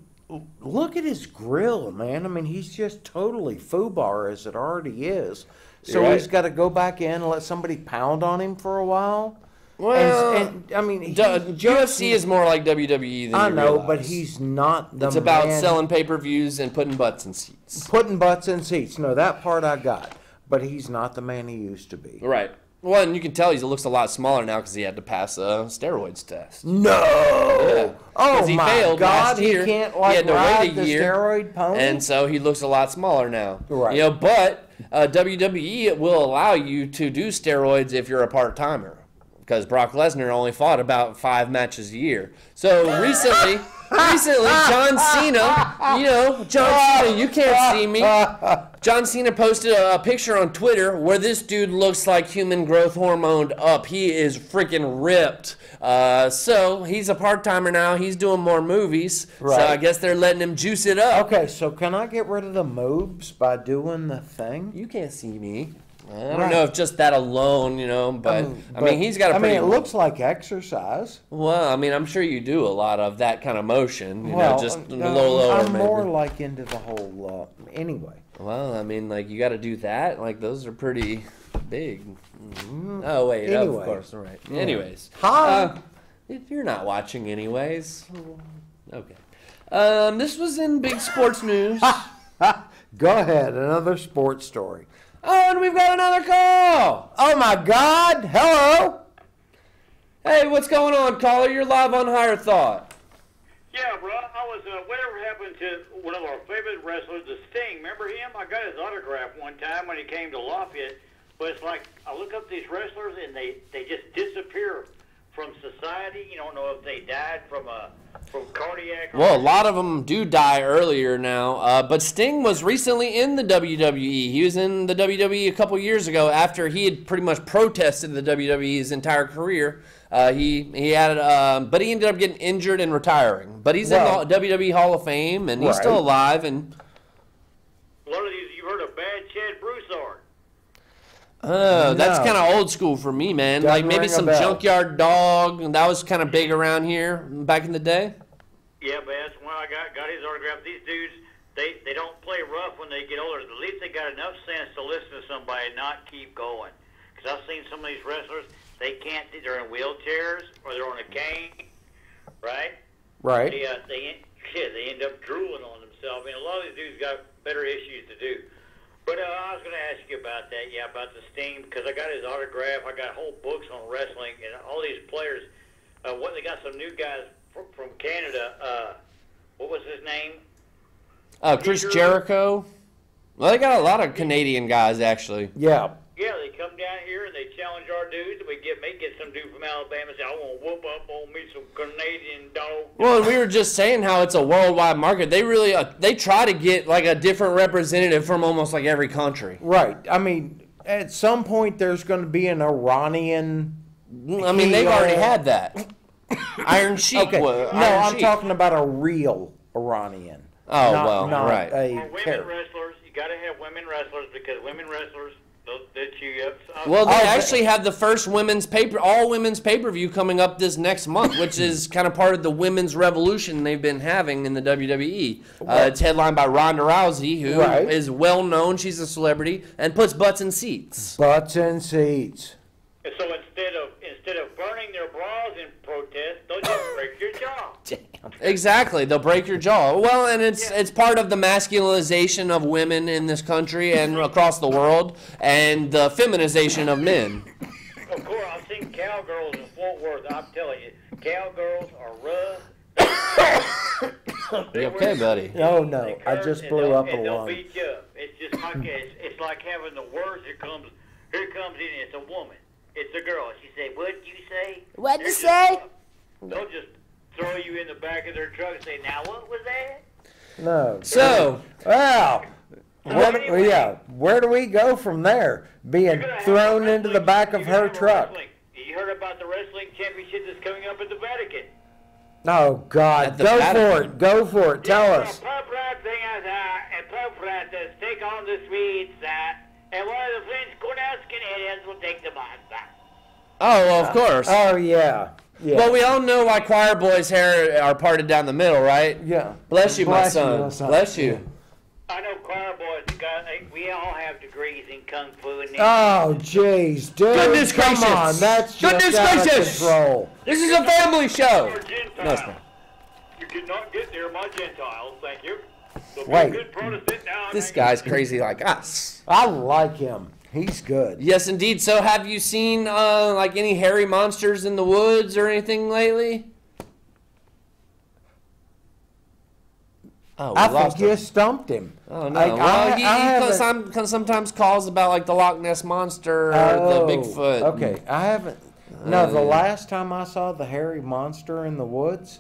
look at his grill, man. I mean, he's just totally foobar as it already is. So You're right. he's got to go back in and let somebody pound on him for a while. Well, and I mean, UFC is more like WWE than I you know, realize. but he's not the It's about man selling pay-per-views and putting butts in seats. putting butts in seats. No, that part I got. But he's not the man he used to be. Right. Well, and you can tell he looks a lot smaller now because he had to pass a steroids test. No. Yeah. Oh 'Cause he my failed God! last year. He can't He like had to wait ride a the year, steroid pony. And so he looks a lot smaller now. Right. You know, but WWE will allow you to do steroids if you're a part-timer. Because Brock Lesnar only fought about 5 matches a year. So recently, John Cena, John Cena, you can't see me. John Cena posted a picture on Twitter where this dude looks like human growth hormoned up. He is freaking ripped. So he's a part-timer now. He's doing more movies. Right. So I guess they're letting him juice it up. Okay, so can I get rid of the moves by doing the thing? You can't see me. I don't know if just that alone, but I mean, he's got a I pretty. mean, it looks like exercise. Well, I mean, I'm sure you do a lot of that kind of motion. Just a no, little lower. I'm maybe. more like into the whole. Anyway. Well, I mean, like you got to do that. Like those are pretty big. Oh wait, Anyway. of course, all right. Anyways, Hi. if you're not watching, anyways, okay. This was in big sports news. Go ahead, another sports story. Oh, and we've got another call. Oh my God! Hello. Hey, what's going on, caller? You're live on Higher Thought. Yeah, bro. I was. Whatever happened to one of our favorite wrestlers, the Sting? Remember him? I got his autograph one time when he came to Lafayette. But it's like I look up these wrestlers and they just disappear from society. You don't know if they died from cardiac. Well, a lot of them do die earlier now, but Sting was recently in the WWE. He was in the WWE a couple years ago after he had pretty much protested the WWE his entire career. He had, but he ended up getting injured and retiring. But he's in the WWE Hall of Fame, and he's still alive. And a lot of these, you've heard of Bad Chad Broussard. that's kind of old school for me, man. Doesn't like maybe ring a some bell. Junkyard Dog, and that was kind of big around here back in the day. Yeah, but that's when I got his autograph. These dudes, they don't play rough when they get older. At least they got enough sense to listen to somebody and not keep going. Because I've seen some of these wrestlers, they can't. They're in wheelchairs or they're on a cane, right? Right. They end up drooling on themselves. I mean, a lot of these dudes got better issues to do. But I was going to ask you about that, about the Sting, because I got his autograph. I got whole books on wrestling, and all these players. They got some new guys from Canada. What was his name? Chris Jericho. Well, they got a lot of Canadian guys, actually. Yeah. Yeah, they come down here and they challenge our dudes. We may get some dude from Alabama say, I want to whoop up on me some Canadian dog. Well, and we were just saying how it's a worldwide market. They really they try to get like a different representative from almost like every country. Right. I mean, at some point there's going to be an Iranian. I mean, they've already had that. Iron Sheik. Okay. was- No, Iron I'm Sheik. talking about a real Iranian. Oh, not, well, not right. A For women wrestlers, you got to have women wrestlers because women wrestlers, they'll chew you up. Well, they Oh, actually have the first all women's pay-per-view coming up this next month, which is kind of part of the women's revolution they've been having in the WWE. It's headlined by Ronda Rousey, who is well known. She's a celebrity and puts butts in seats. Butts in seats. And so instead of burning their bras in protest, they'll just break your jaw. Exactly, they'll break your jaw. Well, and it's part of the masculinization of women in this country and across the world, and the feminization of men. Of course, I've seen cowgirls in Fort Worth. I'm telling you, cowgirls are rough. You okay, buddy? Oh no, I just blew up a They'll lung. beat you up. It's just like it's like having the words. Here comes in. It's a woman. It's a girl. She say, "What'd you say?" What'd you They're just say? rough. They'll just throw you in the back of their truck and say, "Now what was that?" No. So, Wow. Anyway. Where do we go from there? Being You're gonna have thrown a into the wrestling- back of you're gonna her have a truck. wrestling- You heard about the wrestling championship that's coming up at the Vatican? Oh God, At the go Vatican. for it. Go for it. Tell us. A Pope Rat thing as a Pope Rat does take on the Swedes, and one of the French Cornell Canadians will take the bonds. oh, well, of course. Oh yeah. Yeah. Well, we all know why choir boys' hair are parted down the middle, right? Yeah. Bless you, my Bless you, son. my son. Bless you. I know choir boys. We all have degrees in kung fu and. Oh, jeez, dude. Goodness come gracious. on, that's just Goodness out of gracious. control. This is a family show. You're a Gentile. No, it's not. You cannot get there, my Gentiles. Thank you. So be Wait. a good Protestant now. This guy's crazy like us. I like him. He's good. Yes, indeed. So, have you seen like any hairy monsters in the woods or anything lately? Oh, we I lost think you him. stumped him. Oh no! Like, well, he haven't- sometimes calls about like the Loch Ness monster or the Bigfoot. Okay, I haven't. No, the last time I saw the hairy monster in the woods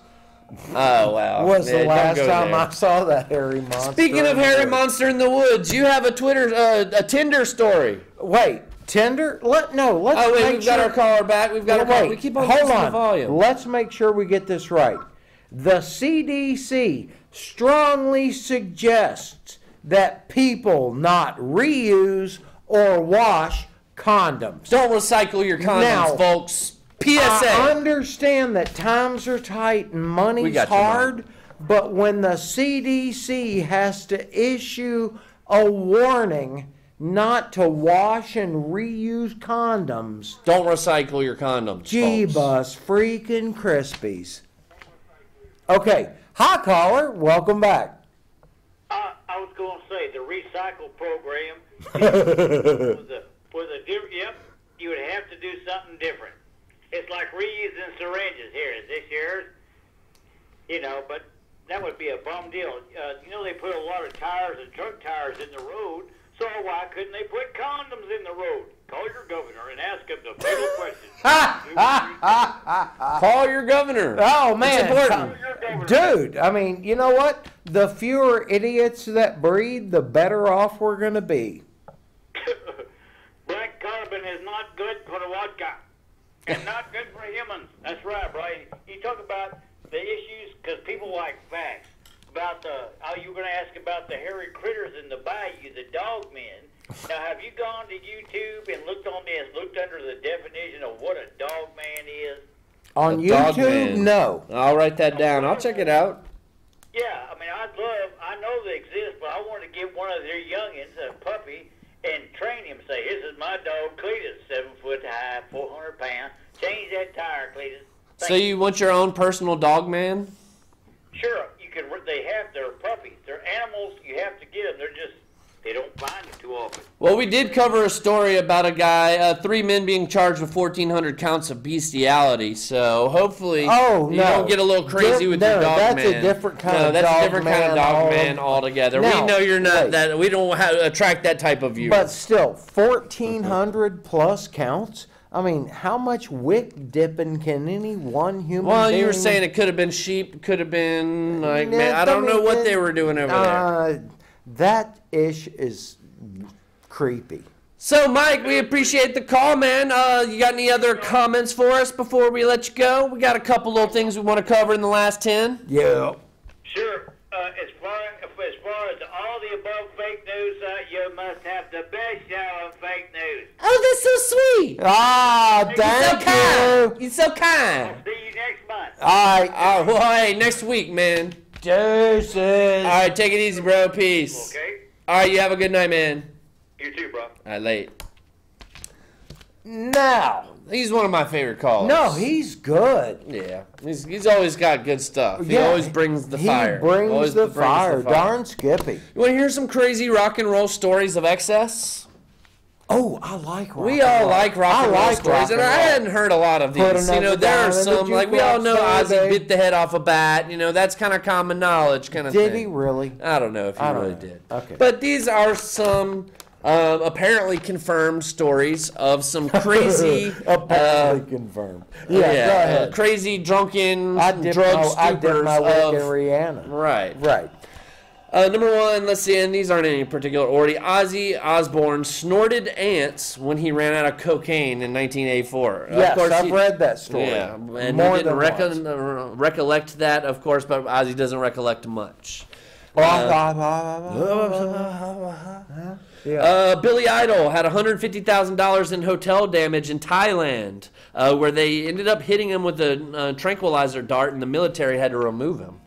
Oh wow! was Yeah, the don't last go time there. I saw that hairy monster. Speaking in of the hairy woods. monster in the woods, you have a Tinder story. Wait, Tinder? Let's Oh wait, make we've got sure- our caller back. We've got our caller. We keep on hold losing on. the volume. Let's make sure we get this right. The CDC strongly suggests that people not reuse or wash condoms. Don't recycle your condoms, Now, folks. I PSA. understand that times are tight and We money's got you, Mike. hard, but when the CDC has to issue a warning not to wash and reuse condoms, Don't recycle your condoms, gee folks. bus freaking Krispies. Okay, hi caller, welcome back. I was going to say the recycle program yep, you would have to do something different. It's like reusing syringes. Here, is this yours? You know, but that would be a bum deal. They put a lot of tires and truck tires in the road, so why couldn't they put condoms in the road? Call your governor and ask him the fatal question. Call your governor. Oh man, important. dude, I mean, you know what? The fewer idiots that breed, the better off we're gonna be. Black carbon is not good for the vodka. And not good for humans. That's right, Brian. You talk about the issues because people like facts. About you were going to ask about the hairy critters in the bayou, the dog men. Now, have you gone to YouTube and looked on this, looked under the definition of what a dog man is? On A dog YouTube, man. no. I'll write that down. I'll check it out. Yeah, I mean, I know they exist, but I want to get one of their youngins, a puppy, and train him. Say, this is my dog, Cletus, 7 foot high, 400 pounds. Change that tire, Cletus. So you want your own personal dog man? Sure, you can. They have their puppies. They're animals. You have to get them. They don't find them too often. Well, we did cover a story about a guy, 3 men being charged with 1,400 counts of bestiality. So hopefully, Oh, you no. don't get a little crazy with your No, dog that's man. a different kind no, of that's dog a different kind of man dog man altogether. Now, We know you're not wait. that. We don't attract that type of viewer. But still, 1,400 plus counts. I mean, how much wick dipping can any one human well, being? you were saying it could have been sheep, could have been like Yeah, man. I don't know what they it- were doing over there. That ish is creepy. So, Mike, we appreciate the call, man. You got any other comments for us before we let you go? We got a couple little things we want to cover in the last 10. Yeah. Sure. As far as all the above fake news, you must have the best show of fake news. Oh, that's so sweet. Ah, You're thank so kind. you. You're so kind. See you next month. All right. Oh, well, hey, next week, man. Deuces. All right, take it easy, bro. Peace. Okay. All right, you have a good night, man. You too, bro. All right, late. Now. He's one of my favorite callers. No, he's good. Yeah, he's always got good stuff. He Yeah, always brings the fire. He brings Always the brings fire. Darn Skippy. You want to hear some crazy rock and roll stories of excess? Oh, I like rock. We and all roll. like rock I and roll like stories, rock and and I roll. hadn't heard a lot of Put these. You know, another there are down in the some, like we all jukebox know Ozzy Saturday. bit the head off a bat. You know, that's kind of common knowledge kind of Did thing. he really? I don't know if he I don't really know. did. Okay. But these are some apparently confirmed stories of some crazy, Apparently confirmed. Yeah, go ahead. crazy drunken I dipped drug I dipped stupors my wick in of Rihanna. right. Right. Number one, let's see, and these aren't in any particular order. Ozzy Osbourne snorted ants when he ran out of cocaine in 1984. Yes, of course, I've read that story. Yeah, and More he didn't than once. recollect that, of course, but Ozzy doesn't recollect much. Yeah. Billy Idol had $150,000 in hotel damage in Thailand, where they ended up hitting him with a tranquilizer dart, and the military had to remove him.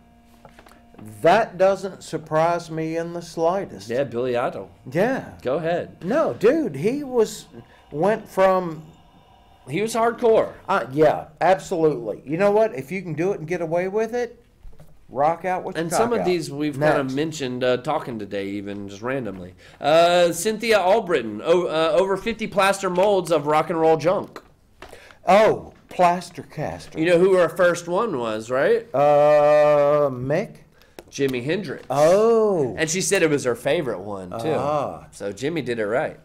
That doesn't surprise me in the slightest. Yeah, Billy Idol. Yeah. Go ahead. No, dude, went from. He was hardcore. Yeah, absolutely. You know what? If you can do it and get away with it, rock out with your And cock some of out. these we've kind of Next. mentioned talking today, even just randomly. Cynthia Albritton, over 50 plaster molds of rock and roll junk. Oh, Plaster Caster. You know who her first one was, right? Mick? Jimi Hendrix. Oh. And she said it was her favorite one, too. Ah. So Jimmy did it right.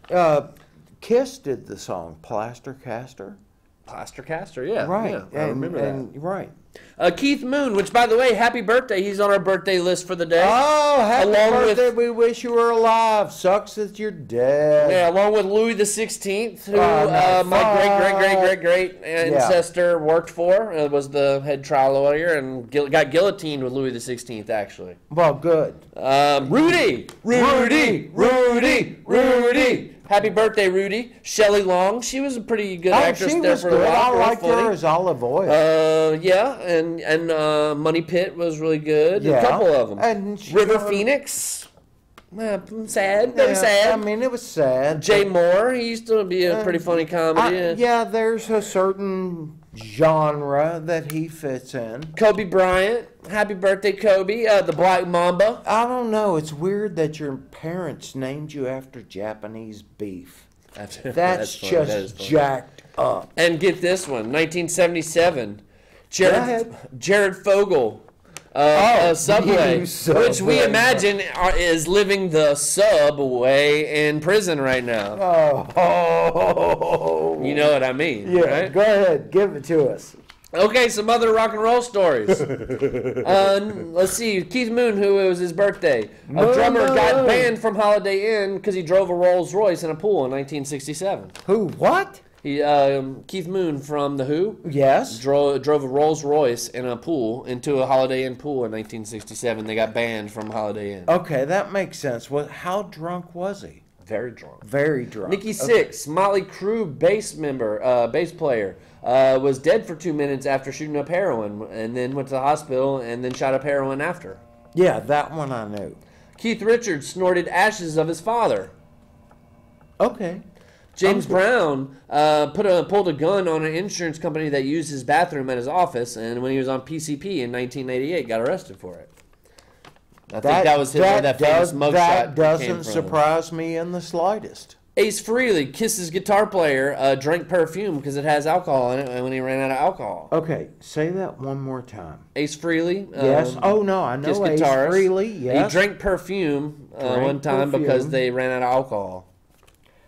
Kiss did the song Plaster Caster. Plaster Caster, yeah. Right. Yeah, I remember that. Right. Keith Moon, which, by the way, happy birthday. He's on our birthday list for the day. Oh, happy Along with- birthday. We wish you were alive. Sucks that you're dead. Yeah, along with Louis XVI, who no, my great ancestor worked for, was the head trial lawyer, and got guillotined with Louis XVI, actually. Well, good. Rudy! Happy birthday, Rudy. Shelley Long, she was a pretty good Oh, actress she there was for good. a while. I real liked her funny. as Olive Oil. Yeah, and Money Pit was really good. Yeah. A couple of them. And she River got- Phoenix, sad, very Yeah, sad. I mean, it was sad. Jay Moore, he used to be a pretty funny comedy. Yeah, there's a certain genre that he fits in. Kobe Bryant, happy birthday, Kobe. The Black Mamba. I don't know. It's weird that your parents named you after Japanese beef. That's funny. That is just funny. jacked up. And get this one, 1977. ahead. Jared Fogle. Subway, you Subway. which we imagine is living the Subway in prison right now. Oh. You know what I mean, Yeah, right? go ahead. Give it to us. Okay, some other rock and roll stories. Let's see. Keith Moon, who it was his birthday. A drummer got banned from Holiday Inn because he drove a Rolls Royce in a pool in 1967. Who? What? Keith Moon from The Who Yes. drove a Rolls Royce in a pool into a Holiday Inn pool in 1967. They got banned from Holiday Inn. Okay, that makes sense. How drunk was he? Very drunk. Very drunk. Nikki Sixx, Motley Crue bass player, was dead for 2 minutes after shooting up heroin, and then went to the hospital and then shot up heroin after. Yeah, that one I knew. Keith Richards snorted ashes of his father. Okay. James Brown pulled a gun on an insurance company that used his bathroom at his office, and when he was on PCP in 1988, got arrested for it. I think that was where that famous mugshot That doesn't came from. surprise me in the slightest. Ace Frehley, Kiss's guitar player, drank perfume because it has alcohol in it when he ran out of alcohol. Okay, say that one more time. Ace Frehley. Yes. Oh no, I know Kiss Ace guitarist. Frehley. Yes. He drank perfume Drank one time because perfume. they ran out of alcohol.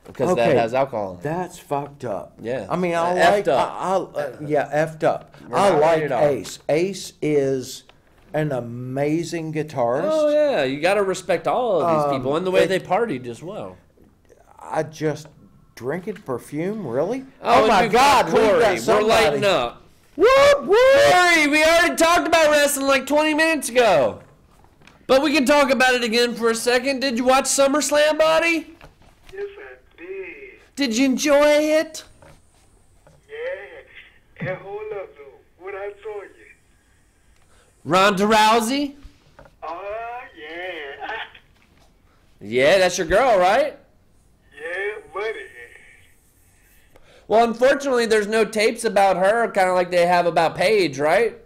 Because that Okay, has alcohol in it. That's fucked up. Yeah. I mean, I Effed like. up. Effed up. We're I not like rated R. Ace. Ace is an amazing guitarist. Oh yeah, you got to respect all of these people and the way it- they partied as well. I just drinking perfume, really? Oh, Oh, my we've got God, we've Corey, got we're somebody. lighting up. Whoop whoop! Corey, we already talked about wrestling like 20 minutes ago, but we can talk about it again for a second. Did you watch SummerSlam, buddy? Yes, I did. Did you enjoy it? Yeah. And hold up, though. What I told you. Ronda Rousey? Oh, yeah. Yeah, that's your girl, right? Yeah, buddy. Well, unfortunately, there's no tapes about her, kind of like they have about Paige, right?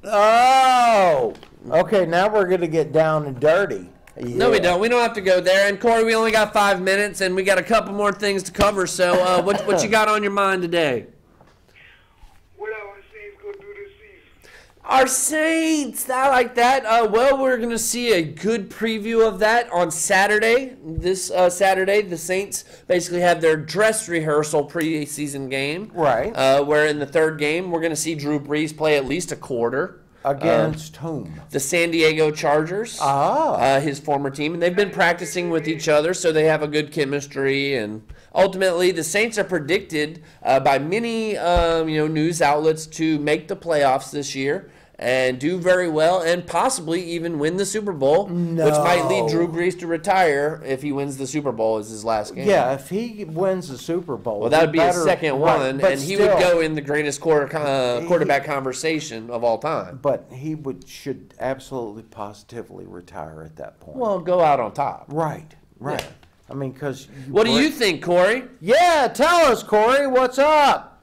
Oh, okay. Now we're gonna get down and dirty. No, we Yeah. don't. We don't have to go there. And Corey, we only got 5 minutes, and we got a couple more things to cover. So, what you got on your mind today? What our Saints gonna do this season? Our Saints. I like that. Well, we're gonna see a good preview of that on Saturday. This Saturday, the Saints basically have their dress rehearsal preseason game. Right. Where in the third game, we're gonna see Drew Brees play at least a quarter. Against whom? The San Diego Chargers, his former team, and they've been practicing with each other, so they have a good chemistry. And ultimately, the Saints are predicted by many news outlets to make the playoffs this year. and do very well and possibly even win the Super Bowl, No. which might lead Drew Brees to retire if he wins the Super Bowl as his last game. Yeah, if he wins the Super Bowl, Well, that would be his better- second right, one, but and he still, would go in the greatest quarterback conversation of all time. But he should absolutely positively retire at that point. Well, go out on top. right. Yeah. I mean, because What do you think, Corey? Yeah, tell us, Corey, what's up?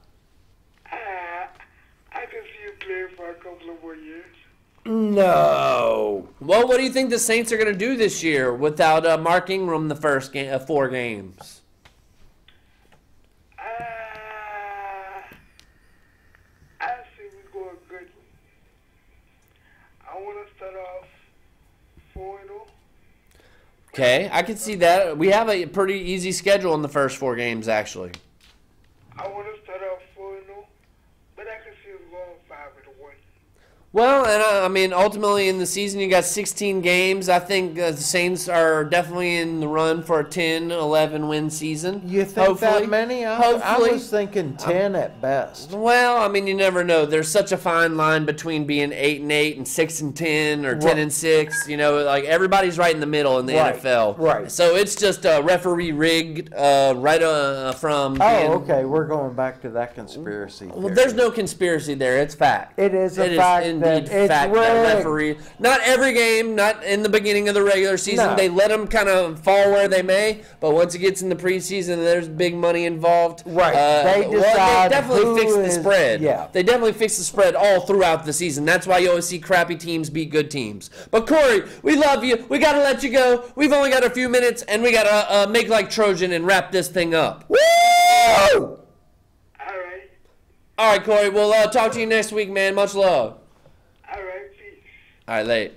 I can see you playing for a couple of more years. No. Well, what do you think the Saints are going to do this year without Mark Ingram the first 4 games? I see we going good. I want to start off 4-0. Okay, I can see that. We have a pretty easy schedule in the first 4 games, actually. I want to start off 4-0, but I can see us going 5-1. Well, and I mean, ultimately in the season you got 16 games. I think the Saints are definitely in the run for a 10, 11 win season. You think Hopefully. that many? I Hopefully. was thinking 10 at best. Well, I mean, you never know. There's such a fine line between being 8-8 and 6-10 or 10-6. You know, like everybody's right in the middle in the Right, NFL. right. So it's just referee rigged from. being, Okay, we're going back to that conspiracy Well, theory. there's no conspiracy there. It's fact. It is a It fact indeed that it's fact that rigged. referee. Not every game, not in the beginning of the regular season. No. They let them kind of fall where they may. But once it gets in the preseason, there's big money involved. Right. They Well, decide they definitely who fix the is- spread. yeah. They definitely fix the spread all throughout the season. That's why you always see crappy teams beat good teams. But Corey, we love you. We got to let you go. We've only got a few minutes, and we got to make like Trojan and wrap this thing up. Woo! All right. All right, Corey. We'll talk to you next week, man. Much love. All right, peace. All right, late.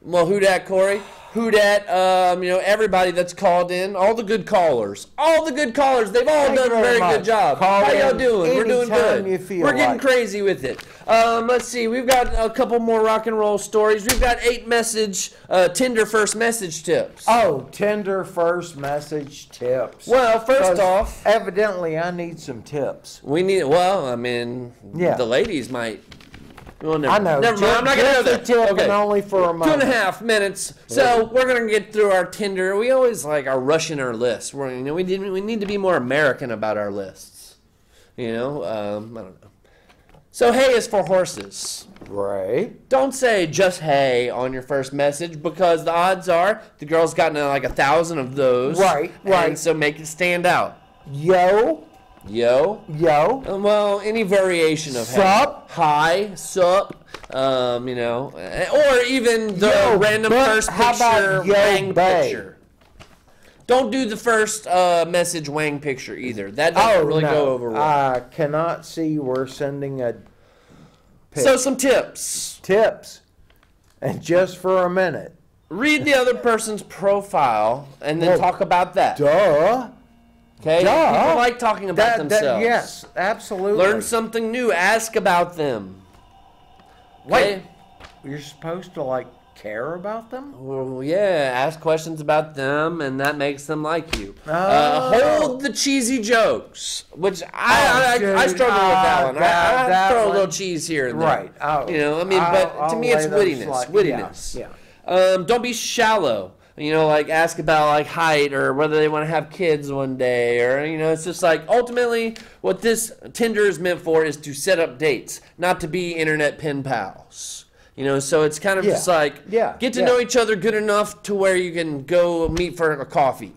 Well, who dat, Corey? Who dat? Everybody that's called in, all the good callers, they've all Thank done you a very much. good job. Call How y'all in doing? We're doing anytime good. you feel We're getting like. crazy with it. Let's see. We've got a couple more rock and roll stories. We've got 8 Tinder first message tips. Oh, Tinder first message tips. Well, first 'Cause off, evidently I need some tips. we need. Well, I mean, Yeah. the ladies might. Well, I know. Never mind. I'm not gonna go there. Just a tip Okay. and only for a moment. 2.5 minutes. So we're gonna get through our Tinder. We always are rushing our lists. We need to be more American about our lists. I don't know. So hay is for horses. Right. Don't say just hay on your first message because the odds are the girl's gotten 1,000 of those. Right, right. And so make it stand out. Yo. Well, any variation of Sup? hey. Hi, sup, or even the Yo, random but first how about picture, yo, wang bae? picture. Don't do the first message wang picture either. That doesn't really go over well. I cannot see we're sending a So some tips. tips. And just for a minute. Read the other person's profile and then Well, talk about that. Duh. Okay? duh. People like talking about themselves. Yes, absolutely. Learn something new. Ask about them. Wait. Okay? You're supposed to care about them? Well, yeah, ask questions about them, and that makes them like you. Oh. Hold the cheesy jokes, which I dude, struggle with that one. I that throw a one- little cheese here and there. Right. But to me, it's I'll lay those wittiness. yeah, Wittiness. Yeah. Don't be shallow. Ask about height or whether they want to have kids one day, or it's just ultimately what this Tinder is meant for is to set up dates, not to be internet pen pals. So it's kind of Yeah. just get to Yeah. know each other good enough to where you can go meet for a coffee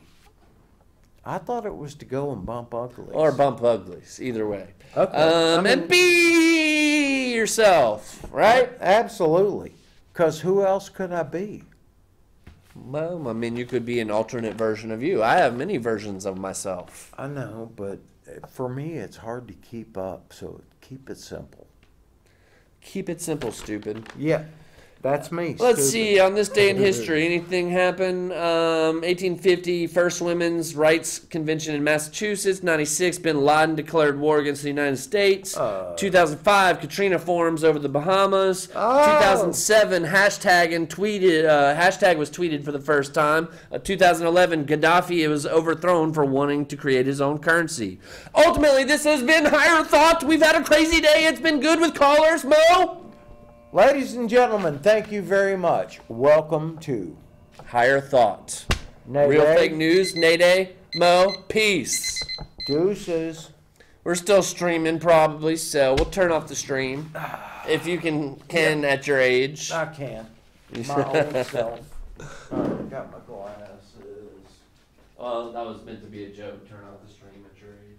I thought it was to go and bump uglies. or bump uglies, either way. Okay. And be yourself, right? Absolutely. Because who else could I be? Well, you could be an alternate version of you. I have many versions of myself. I know, but for me, it's hard to keep up. So keep it simple. Keep it simple, stupid. Yeah, that's me. Let's stupid. see, on this day in history, anything happen? 1850, First Women's Rights Convention in Massachusetts. 96, Bin Laden declared war against the United States. 2005, Katrina forms over the Bahamas. 2007, hashtag was tweeted for the first time. 2011, Gaddafi was overthrown for wanting to create his own currency. Ultimately, this has been Higher Thought. We've had a crazy day. It's been good with callers, Mo. Ladies and gentlemen, thank you very much. Welcome to Higher Thoughts. Nate Real Day. Fake News, Nate, Mo, peace. Deuces. We're still streaming probably, so we'll turn off the stream. If you can at your age. I can. My own self. Got my glasses. Well, that was meant to be a joke. Turn off the stream at your age.